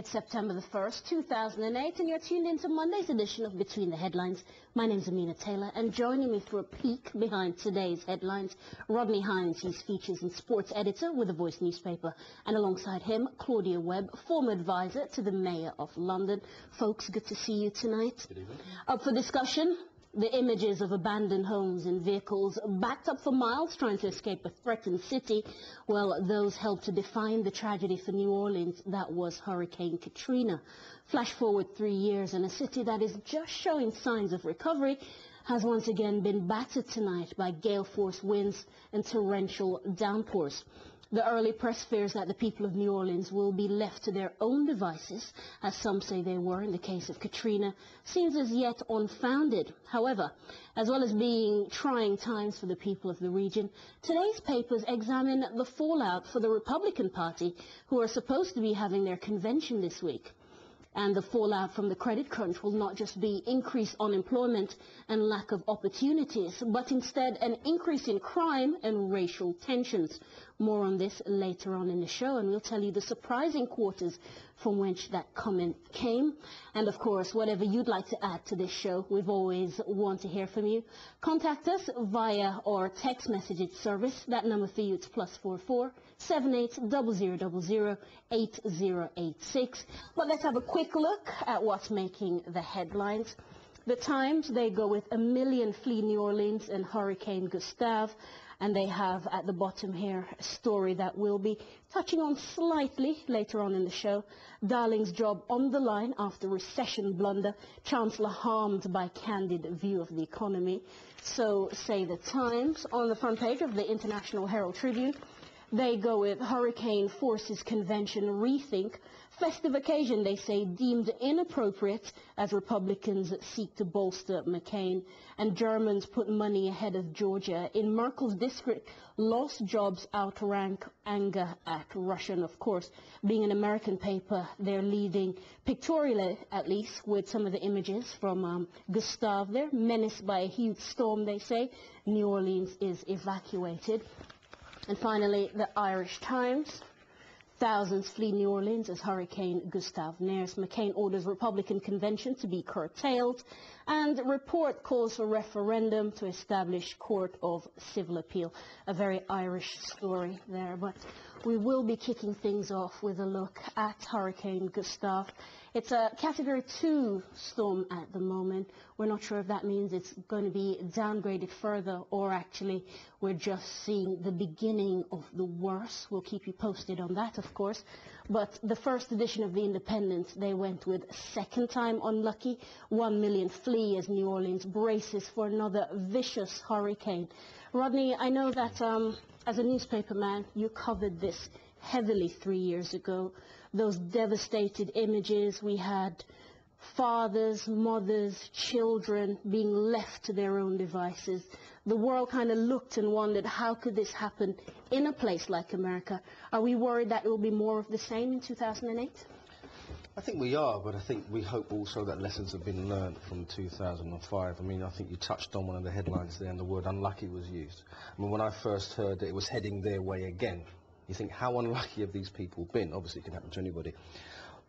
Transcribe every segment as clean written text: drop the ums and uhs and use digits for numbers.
It's September the 1st, 2008, and you're tuned into Monday's edition of Between the Headlines. My name's Amina Taylor, and joining me for a peek behind today's headlines, Rodney Hines. He's features and sports editor with The Voice newspaper, and alongside him, Claudia Webbe, former advisor to the Mayor of London. Folks, good to see you tonight. Good evening. Up for discussion, the images of abandoned homes and vehicles backed up for miles trying to escape a threatened city. Well, those helped to define the tragedy for New Orleans that was Hurricane Katrina. Flash forward 3 years, and a city that is just showing signs of recovery has once again been battered tonight by gale force winds and torrential downpours. The early press fears that the people of New Orleans will be left to their own devices, as some say they were in the case of Katrina, seems as yet unfounded. However, as well as being trying times for the people of the region, today's papers examine the fallout for the Republican Party, who are supposed to be having their convention this week. And the fallout from the credit crunch will not just be increased unemployment and lack of opportunities, but instead an increase in crime and racial tensions. More on this later on in the show, and we'll tell you the surprising quarters from which that comment came. And of course, whatever you'd like to add to this show, we've always want to hear from you. Contact us via our text message service. That number for you is +44 78 0000 8086. But let's have a quick look at what's making the headlines. The Times, they go with 1 million flee New Orleans and Hurricane Gustave. And they have at the bottom here a story that we'll be touching on slightly later on in the show. Darling's job on the line after recession blunder. Chancellor harmed by candid view of the economy. So say the Times. On the front page of the International Herald Tribune, they go with Hurricane Forces Convention Rethink. Festive occasion, they say, deemed inappropriate as Republicans seek to bolster McCain. And Germans put money ahead of Georgia. In Merkel's district, lost jobs outrank anger at Russia. And of course, being an American paper, they're leading pictorially, at least, with some of the images from Gustave there. Menaced by a huge storm, they say. New Orleans is evacuated. And finally, the Irish Times. Thousands flee New Orleans as Hurricane Gustave nears. McCain orders Republican convention to be curtailed. And report calls for referendum to establish Court of Civil Appeal. A very Irish story there. But we will be kicking things off with a look at Hurricane Gustave. It's a Category 2 storm at the moment. We're not sure if that means it's going to be downgraded further or actually we're just seeing the beginning of the worst. We'll keep you posted on that, of course. But the first edition of The Independent, they went with second time unlucky. 1 million flee as New Orleans braces for another vicious hurricane. Rodney, I know that as a newspaper man, you covered this heavily 3 years ago. Those devastated images, we had fathers, mothers, children being left to their own devices. The world kind of looked and wondered, how could this happen in a place like America? Are we worried that it will be more of the same in 2008? I think we are, but I think we hope also that lessons have been learned from 2005. I mean, I think you touched on one of the headlines there and the word unlucky was used. I mean, when I first heard that it was heading their way again, you think, how unlucky have these people been? Obviously, it can happen to anybody.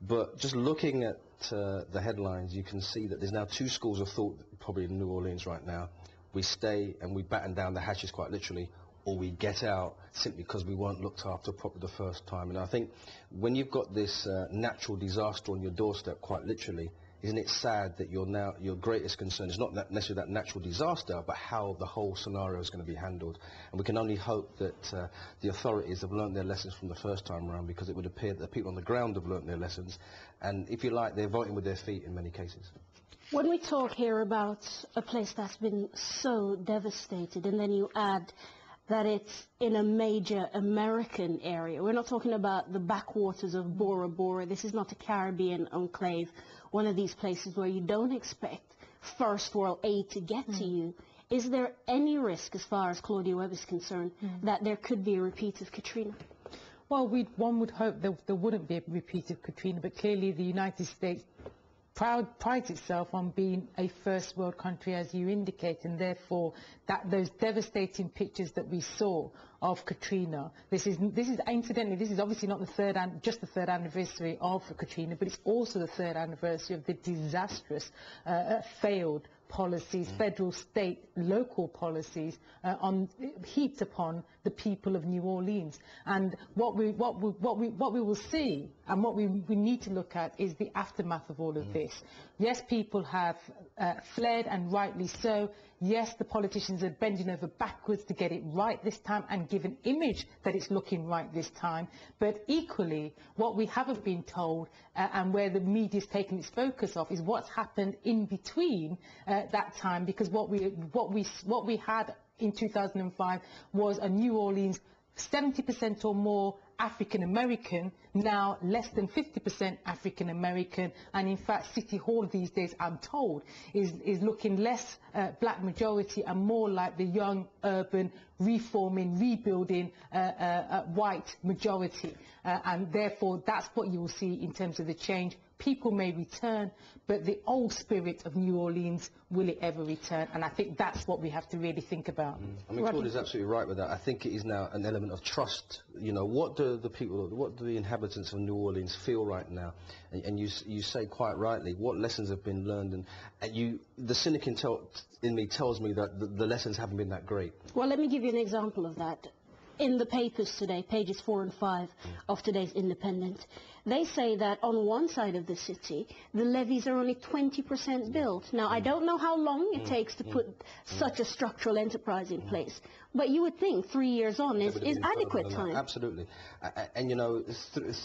But just looking at the headlines, you can see that there's now two schools of thought probably in New Orleans right now. We stay and we batten down the hatches quite literally, or we get out simply because we weren't looked after properly the first time. And I think when you've got this natural disaster on your doorstep, quite literally, isn't it sad that your greatest concern is not necessarily that natural disaster, but how the whole scenario is going to be handled? And we can only hope that the authorities have learned their lessons from the first time around, because it would appear that the people on the ground have learned their lessons. And if you like, they're voting with their feet in many cases. When we talk here about a place that's been so devastated, and then you add that it's in a major American area. We're not talking about the backwaters of Bora Bora. This is not a Caribbean enclave, one of these places where you don't expect first world aid to get to you. Is there any risk, as far as Claudia Webbe is concerned, that there could be a repeat of Katrina? Well, one would hope that there wouldn't be a repeat of Katrina, but clearly the United States prides itself on being a first world country, as you indicate, and therefore those devastating pictures that we saw of Katrina. This is incidentally, this is obviously not just the third anniversary of Katrina, but it's also the third anniversary of the disastrous failed policies, federal, state, local policies heaped upon the people of New Orleans. And what we will see, and what we need to look at, is the aftermath of all of this. Yes, people have fled, and rightly so. Yes, the politicians are bending over backwards to get it right this time and give an image that it's looking right this time. But equally, what we haven't been told, and where the media's taken its focus off, is what's happened in between that time. Because what we had in 2005 was a New Orleans 70% or more African American, now less than 50% African American, and in fact City Hall these days, I'm told, is looking less black majority and more like the young, urban, reforming, rebuilding white majority, and therefore that's what you will see in terms of the change. People may return, but the old spirit of New Orleans, will it ever return? And I think that's what we have to really think about. I mean, Claudia's absolutely right with that. I think it is now an element of trust. You know, what do the inhabitants of New Orleans feel right now? And you say quite rightly, what lessons have been learned? And the cynic in me tells me that the lessons haven't been that great. Well, let me give you an example of that. In the papers today, pages 4 and 5 of today's Independent, they say that on one side of the city, the levees are only 20% built. Now, I don't know how long it takes to put such a structural enterprise in place, but you would think 3 years on is adequate time. Absolutely. And you know,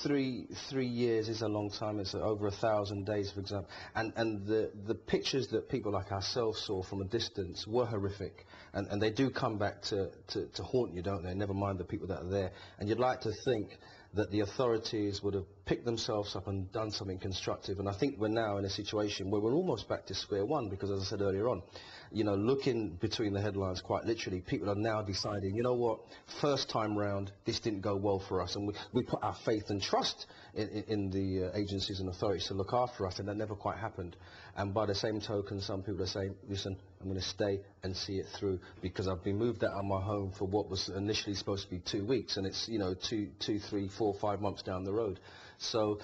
3 years is a long time. It's over 1,000 days, for example. And the pictures that people like ourselves saw from a distance were horrific. And they do come back to haunt you, don't they? Never mind the people that are there. And you'd like to think that the authorities would have picked themselves up and done something constructive. And I think we're now in a situation where we're almost back to square one, because as I said earlier on, you know, looking between the headlines quite literally, people are now deciding, you know what, first time round, this didn't go well for us. And we put our faith and trust in the agencies and authorities to look after us, and that never quite happened. And by the same token, some people are saying, listen, I'm going to stay and see it through, because I've been moved out of my home for what was initially supposed to be 2 weeks, and it's, you know, 2, 3, 4, 5 months down the road. So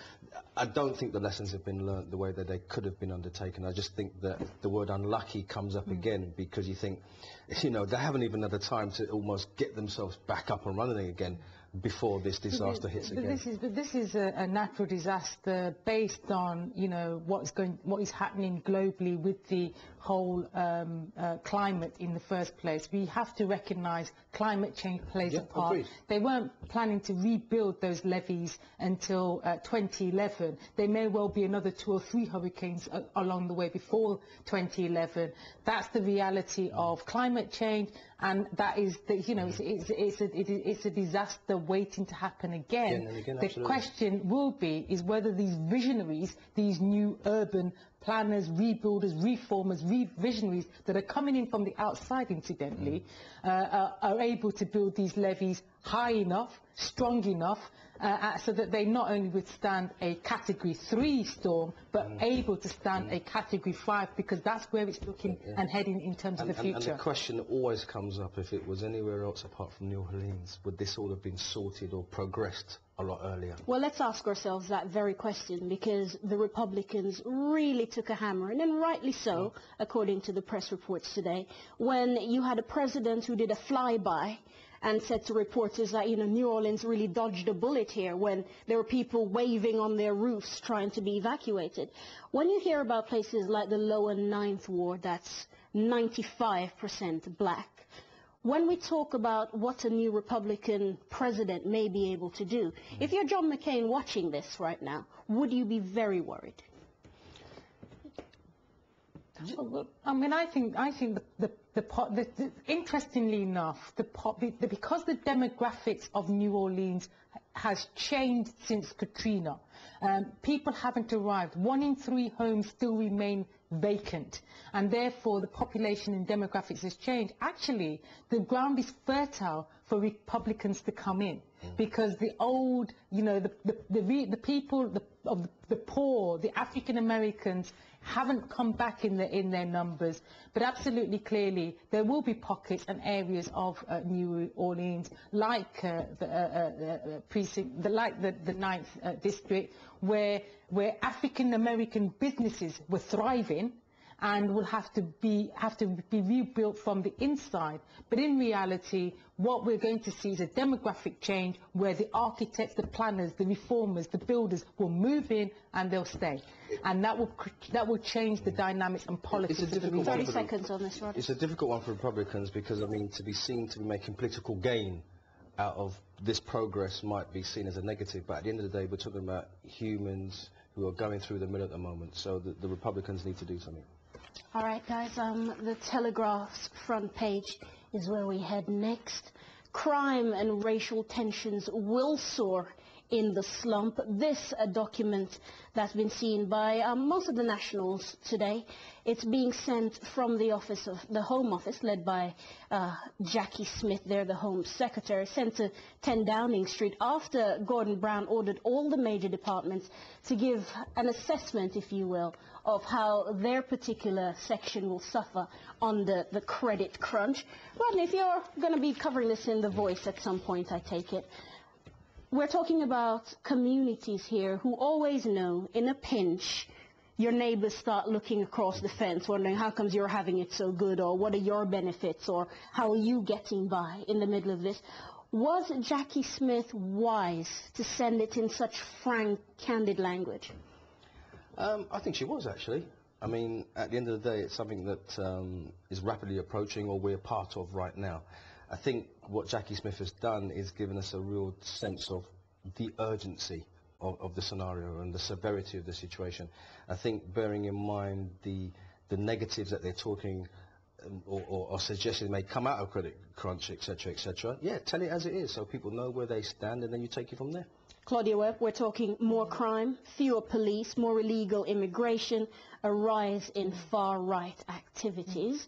I don't think the lessons have been learnt the way that they could have been undertaken. I just think that the word unlucky comes up again, because you think, you know, they haven't even had the time to almost get themselves back up and running again before this disaster hits again. This is a natural disaster based on, you know, what is happening globally with the whole climate in the first place. We have to recognise climate change plays a part. Agreed. They weren't planning to rebuild those levees until 2011. There may well be another 2 or 3 hurricanes along the way before 2011. That's the reality of climate change, and that is, you know, it's a disaster waiting to happen again. The question will be is whether these visionaries, these new urban planners, rebuilders, reformers, visionaries that are coming in from the outside, incidentally, are able to build these levees high enough, strong enough, so that they not only withstand a Category 3 storm, but able to stand a Category 5, because that's where it's looking and heading in terms of the future. And the question always comes up, if it was anywhere else apart from New Orleans, would this all have been sorted or progressed a lot earlier? Well, let's ask ourselves that very question, because the Republicans really took a hammer, and rightly so, according to the press reports today, when you had a president who did a flyby and said to reporters that, you know, New Orleans really dodged a bullet here when there were people waving on their roofs trying to be evacuated. When you hear about places like the Lower Ninth Ward, that's 95% black, when we talk about what a new Republican president may be able to do, if you're John McCain watching this right now, would you be very worried? I mean, I think interestingly enough, because the demographics of New Orleans has changed since Katrina, people haven't arrived. 1 in 3 homes still remain vacant, and therefore the population and demographics has changed. Actually, the ground is fertile for for Republicans to come in, because the old, the people, the poor, the African Americans haven't come back in their numbers. But absolutely clearly there will be pockets and areas of New Orleans, like the precinct, like the 9th district, where African American businesses were thriving and will have to be rebuilt from the inside. But in reality, what we're going to see is a demographic change where the architects, the planners, the reformers, the builders will move in and they'll stay. And that will change the dynamics and politics of the region. 30 seconds on this, Rod. It's a difficult one for Republicans because, I mean, to be seen to be making political gain out of this progress might be seen as a negative, but at the end of the day, we're talking about humans who are going through the mill at the moment, so the Republicans need to do something. All right, guys, the Telegraph's front page is where we head next. Crime and racial tensions will soar in the slump. This a document that's been seen by most of the nationals today. It's being sent from the office of the Home Office, led by Jackie Smith there, the Home Secretary, sent to 10 Downing Street after Gordon Brown ordered all the major departments to give an assessment, if you will, of how their particular section will suffer under the credit crunch. Rodney, if you're going to be covering this in The Voice at some point, I take it, we're talking about communities here who always know in a pinch your neighbors start looking across the fence, wondering how comes you're having it so good, or what are your benefits, or how are you getting by in the middle of this. Was Jackie Smith wise to send it in such frank, candid language? I think she was, actually. I mean, at the end of the day, it's something that is rapidly approaching, or we're part of right now. I think what Jackie Smith has done is given us a real sense of the urgency of the scenario and the severity of the situation. I think bearing in mind the negatives that they're talking or suggesting may come out of credit crunch, etc., yeah, tell it as it is so people know where they stand, and then you take it from there. Claudia Webbe, we're talking more crime, fewer police, more illegal immigration, a rise in far-right activities.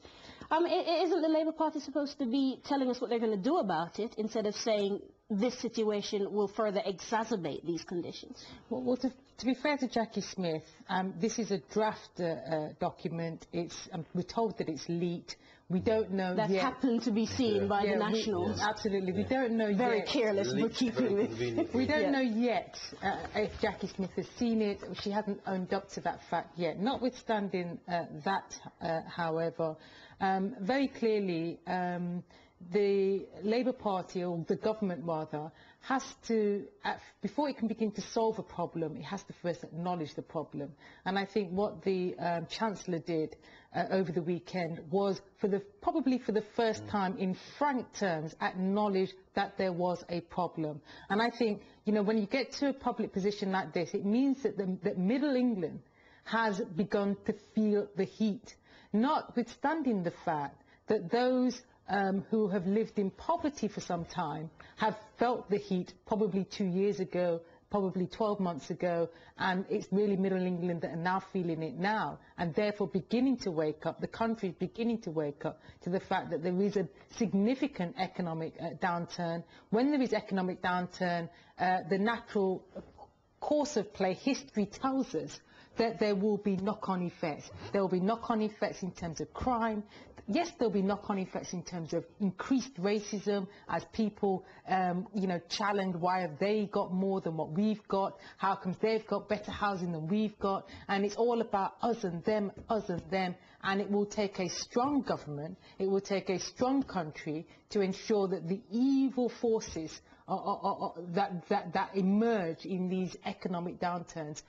Isn't the Labour Party supposed to be telling us what they're going to do about it instead of saying this situation will further exacerbate these conditions? Well, to be fair to Jackie Smith, this is a draft document. We're told that it's leaked. We don't know That yet. happened to be seen by the Nationals. Absolutely. We don't know Very yet. careless bookkeeping. We don't know yet if Jackie Smith has seen it. She hasn't owned up to that fact yet. Notwithstanding that, however, very clearly the Labour Party, or the government rather, has to, before it can begin to solve a problem, it has to first acknowledge the problem. And I think what the Chancellor did over the weekend was, probably for the first time in frank terms, acknowledge that there was a problem. And I think, when you get to a public position like this, it means that Middle England has begun to feel the heat, notwithstanding the fact that those who have lived in poverty for some time have felt the heat probably 2 years ago, probably 12 months ago, and it's really Middle England that are now feeling it now, and therefore beginning to wake up. The country is beginning to wake up to the fact that there is a significant economic downturn. When there is economic downturn, the natural course of play, history tells us that there will be knock-on effects. There will be knock-on effects in terms of crime. Yes, there will be knock-on effects in terms of increased racism as people, challenge why have they got more than what we've got, how comes they've got better housing than we've got, and it's all about us and them, and it will take a strong government, it will take a strong country to ensure that the evil forces that emerge in these economic downturns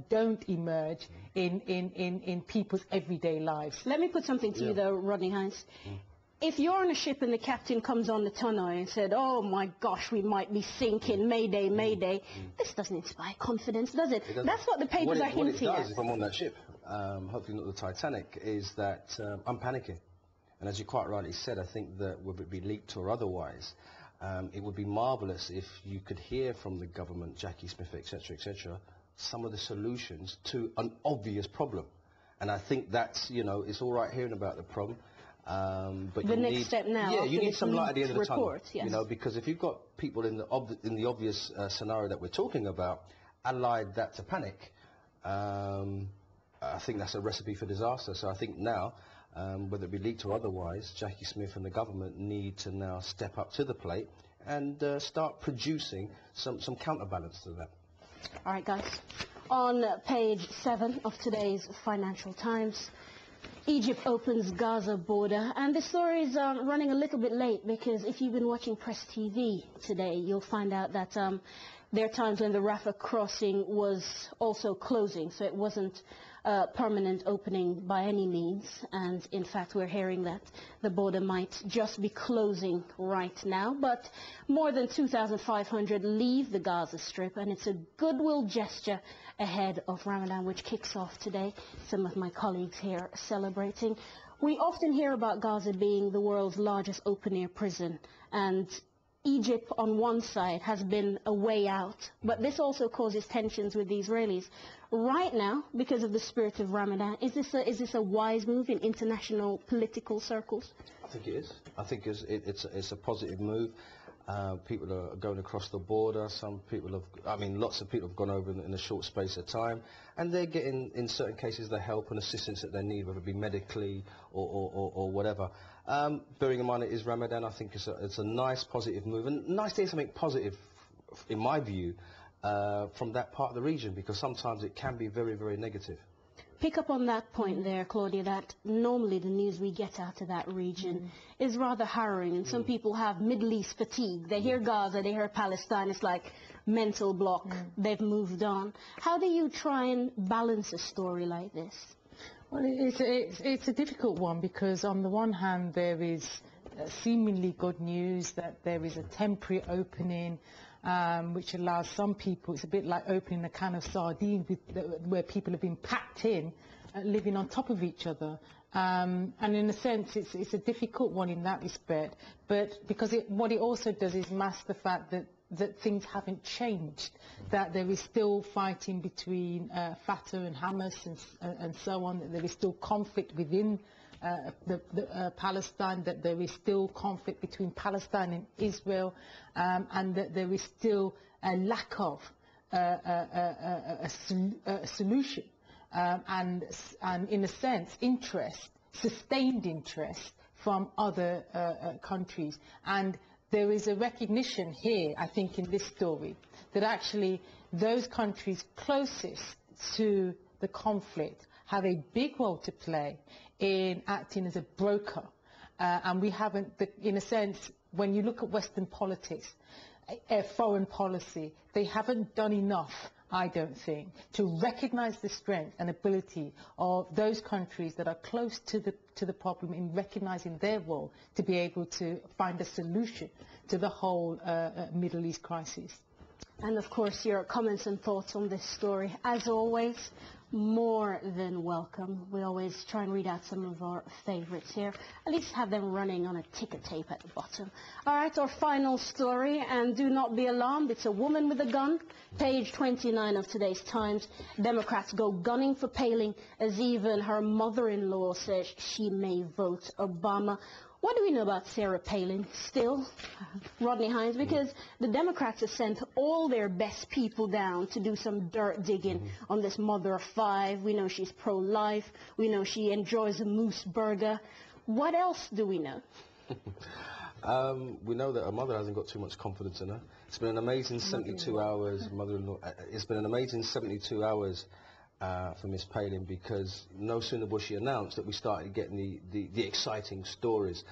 don't emerge in people's everyday lives. Let me put something to you though, Rodney Hines. If you're on a ship and the captain comes on the tonneau and said, oh my gosh, we might be sinking, mayday, mayday, this doesn't inspire confidence, does it? That's what the papers are hinting at. What it does, if I'm on that ship, hopefully not the Titanic, is that I'm panicking. And as you quite rightly said, I think that whether it be leaked or otherwise, it would be marvellous if you could hear from the government, Jackie Smith, etc., some of the solutions to an obvious problem. And I think that's, it's all right hearing about the problem. But the next step now. Yeah, you need some light at the end of the tunnel. Yes. You know, because if you've got people in the obvious scenario that we're talking about, allied that to panic, I think that's a recipe for disaster. So I think now, whether it be leaked or otherwise, Jackie Smith and the government need to now step up to the plate and start producing some counterbalance to that. All right, guys. On page 7 of today's Financial Times, Egypt opens Gaza border, and the story is running a little bit late because if you've been watching Press TV today, you'll find out that there are times when the Rafah crossing was also closing, so it wasn't a permanent opening by any means, and in fact we're hearing that the border might just be closing right now, but more than 2,500 leave the Gaza Strip, and it's a goodwill gesture ahead of Ramadan, which kicks off today. Some of my colleagues here celebrating. We often hear about Gaza being the world's largest open-air prison, and Egypt on one side has been a way out, but this also causes tensions with the Israelis. Right now, because of the spirit of Ramadan, is this a wise move in international political circles? I think it is. I think it's a positive move. People are going across the border. Some people lots of people have gone over in a short space of time, and they're getting, in certain cases, the help and assistance that they need, whether it be medically or whatever. Bearing in mind it is Ramadan, I think it's a nice, positive move, and nice to hear something positive, in my view, from that part of the region, because sometimes it can be very, very negative. Pick up on that point there, Claudia, that normally the news we get out of that region is rather harrowing, and some people have Middle East fatigue. They hear Gaza, they hear Palestine, it's like mental block, they've moved on. How do you try and balance a story like this? Well, it's a difficult one, because on the one hand there is seemingly good news that there is a temporary opening, which allows some people, it's a bit like opening a can of sardines where people have been packed in, living on top of each other. And in a sense, it's a difficult one in that respect, but because what it also does is mask the fact that things haven't changed, that there is still fighting between Fatah and Hamas and so on, that there is still conflict within Palestine, that there is still conflict between Palestine and Israel, and that there is still a lack of a solution, and in a sense sustained interest from other countries. And there is a recognition here, I think, in this story, that actually those countries closest to the conflict have a big role to play in acting as a broker. And we haven't, in a sense, when you look at Western politics, foreign policy, they haven't done enough, I don't think, to recognize the strength and ability of those countries that are close to the problem in recognizing their role to be able to find a solution to the whole Middle East crisis. And of course, your comments and thoughts on this story, as always, more than welcome. We always try and read out some of our favorites here, at least have them running on a ticker tape at the bottom. All right, our final story, and do not be alarmed, it's a woman with a gun. Page 29 of today's Times. Democrats go gunning for Palin, as even her mother-in-law says she may vote Obama. What do we know about Sarah Palin still, Rodney Hines? Because the Democrats have sent all their best people down to do some dirt digging on this mother of 5. We know she's pro-life. We know she enjoys a moose burger. What else do we know? We know that her mother hasn't got too much confidence in her. It's been an amazing 72 hours, mother-in-law. It's been an amazing 72 hours for Miss Palin, because no sooner was she announced that we started getting the exciting stories.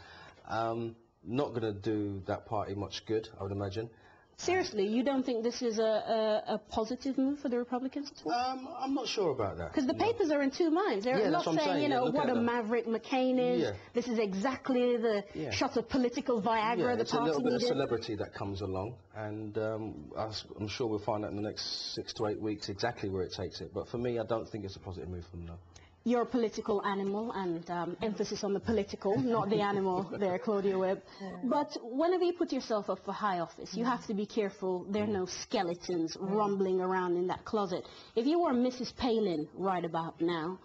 Not going to do that party much good, I would imagine. Seriously, you don't think this is a positive move for the Republicans at all? I'm not sure about that. Because the papers are in two minds. They're not saying, you know, what a maverick McCain is. Yeah. This is exactly the shot of political Viagra the party needed. It's a little bit of celebrity that comes along, and I'm sure we'll find out in the next 6 to 8 weeks exactly where it takes it. But for me, I don't think it's a positive move from them. You're a political animal, and emphasis on the political, not the animal there, Claudia Webbe. But whenever you put yourself up for high office, you have to be careful there are no skeletons rumbling around in that closet. If you were Mrs. Palin right about now,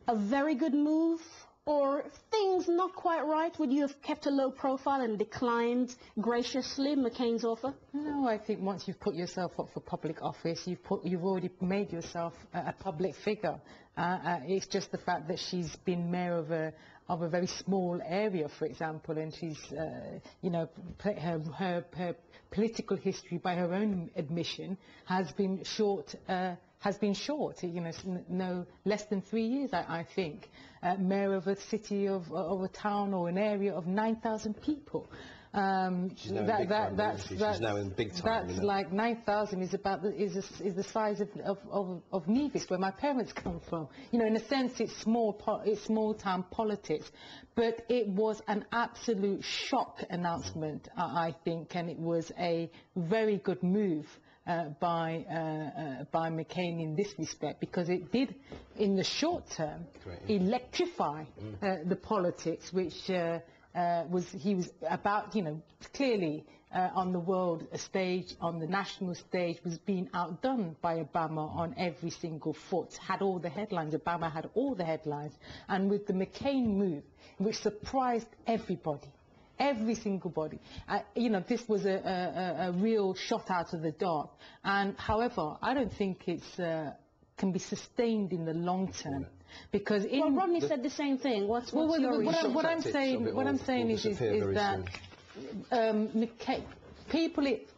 a very good move, Or things not quite right? Would you have kept a low profile and declined graciously McCain's offer? No, I think once you've put yourself up for public office, you've already made yourself a public figure. It's just the fact that she's been mayor of a very small area, for example, and she's, you know, her political history, by her own admission, has been short. You know, no less than 3 years, I think. Mayor of a city of a town or an area of 9,000 people. She's now in big time, she's now in big time. That's, you know. like 9,000 is the size of Nevis, where my parents come from. You know, in a sense, it's small town politics, but it was an absolute shock announcement, I think, and it was a very good move by McCain in this respect, because it did, in the short term, electrify the politics, which he was about, you know, clearly on the world stage, on the national stage, was being outdone by Obama on every single foot. Had all the headlines. Obama had all the headlines, and with the McCain move, which surprised everybody. Every single body. You know, this was a real shot out of the dark. And however, I don't think it's can be sustained in the long term, because well, Rodney said the same thing. What I'm saying is that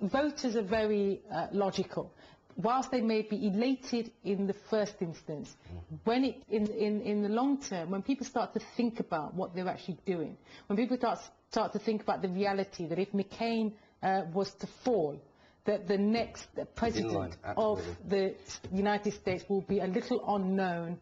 voters are very logical. Whilst they may be elated in the first instance, when in the long term, when people start to think about what they're actually doing, when people start to think about the reality that if McCain was to fall, that the next president of the United States will be a little unknown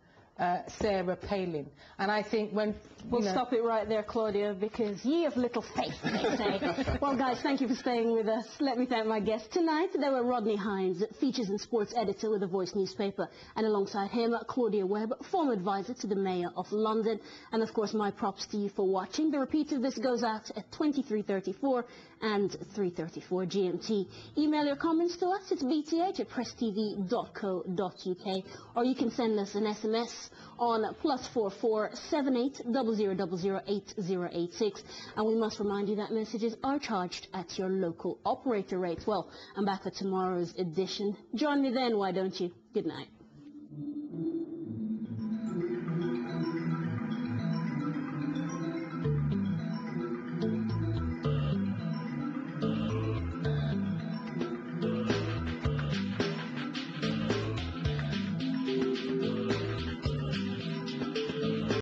Sarah Palin. And I think when... We'll stop it right there, Claudia, because ye of little faith, they say. Well, guys, thank you for staying with us. Let me thank my guests. Tonight, there were Rodney Hines, features and sports editor with The Voice newspaper, and alongside him, Claudia Webbe, former advisor to the Mayor of London. And, of course, my props to you for watching. The repeat of this goes out at 23:34 and 3:34 GMT. Email your comments to us. It's bth@presstv.co.uk, or you can send us an SMS on +44 78 0000 8086, and we must remind you that messages are charged at your local operator rate. Well, I'm back for tomorrow's edition. Join me then, why don't you? Good night.